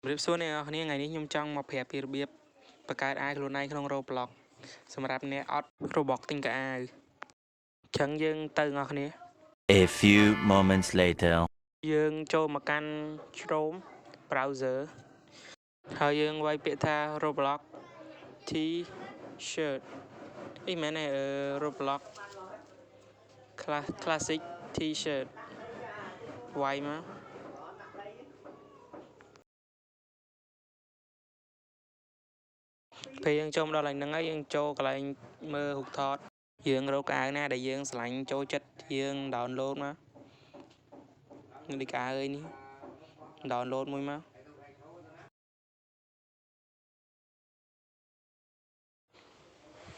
រៀបសួរអ្នកនរគ្នាថ្ងៃនេះខ្ញុំចង់មកប្រាប់ពីរបៀបបង្កើតអាវខ្លួនឯងក្នុង Roblox សម្រាប់អ្នកអត់ Roblox ទិញកៅអៅអញ្ចឹងយើងទៅអ្នកនរគ្នា A few moments later យើងចូលមកកាន់ Chrome browser ហើយយើងវាយពាក្យថា Roblox T-shirt អីមែនទេRoblox Classic T-shirt វាយមកពេលយើងចូលមកដល់កន្លែងហ្នឹងហើយយើងចូលកន្លែងមើលរូបថតយើងរកកៅអៅណាដែលយើងស្រឡាញ់ចូលចិត្តយើង download មកនេះកៅអៅនេះ download មួយមក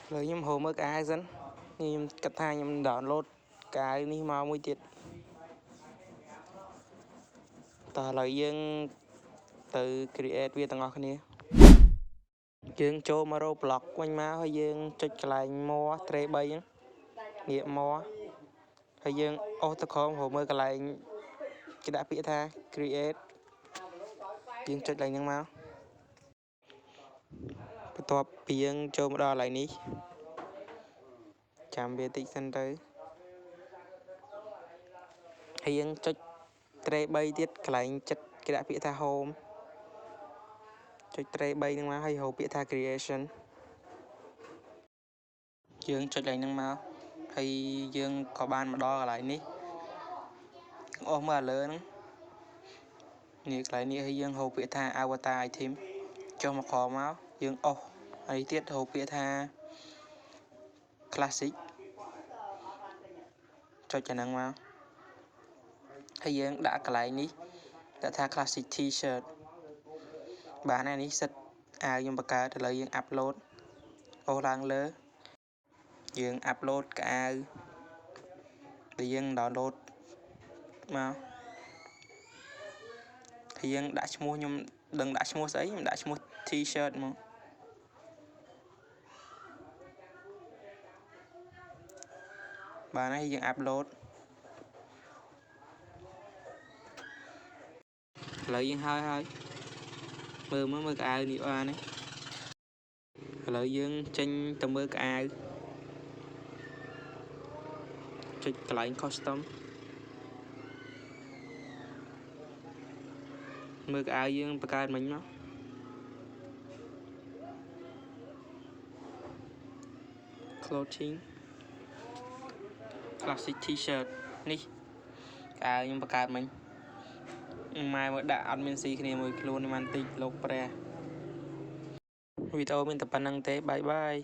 ហើយខ្ញុំហៅមើលកៅអៅសិនខ្ញុំគិតថាខ្ញុំ download កៅអៅនេះមកមួយទៀតតោះឥឡូវយើងទៅ create វាទាំងអស់គ្នាយើងចូលមក Roblox វិញមកហើយយើងចុចកន្លែង more 3 ហ្នឹងងាក more ហើយយើងអូសទៅក្រោមរកមើលកន្លែងគេដាក់ពាក្យថា create យើងចុចកន្លែងហ្នឹងមកបន្ទាប់ពីយើងចូលមកដល់កន្លែងនេះចាំវាតិចសិនទៅហើយយើងចុច 3 ទៀតកន្លែងចិត្តគេដាក់ពាក្យថា home ចុច 3 ហ្នឹងមកហើយរកពាក្យថា creation យើងចុចកន្លែងហ្នឹងមកហើយយើងក៏បានមកដល់កន្លែងនេះអូសមើលលើហ្នឹងនេះកន្លែងនេះហើយយើងរកពាក្យថា avatar item ចុះមកក្រោមមកយើងអូសហើយទៀតរកពាក្យថា classic ចុចអាហ្នឹងមកហើយយើងដាក់កន្លែងនេះដាក់ថា classic t-shirt បានហើយនេះសិតអាវខ្ញុំបង្កើតឥឡូវយើង upload អូសឡើងលើយើង upload កៅអៅដែលយើង download មកហើយយើងដាក់ឈ្មោះខ្ញុំដឹងដាក់ឈ្មោះស្អីខ្ញុំដាក់ឈ្មោះ t-shirt មកបានហើយយើង upload ឥឡូវយើងហើយមើលកៅអៅនេះបានហើយឥឡូវយើងចេញទៅមើលកៅអៅចុចកន្លែង custom មើលកៅអៅយើងបង្កើតមិញមក clothing classic t-shirt នេះកៅអៅខ្ញុំបង្កើតមិញម៉ែមើលដាក់អត់មានស៊ីគ្នាមួយខ្លួននេះបានតិចលោកព្រះវីដេអូមានតែប៉ុណ្្នឹងទេបាយបាយ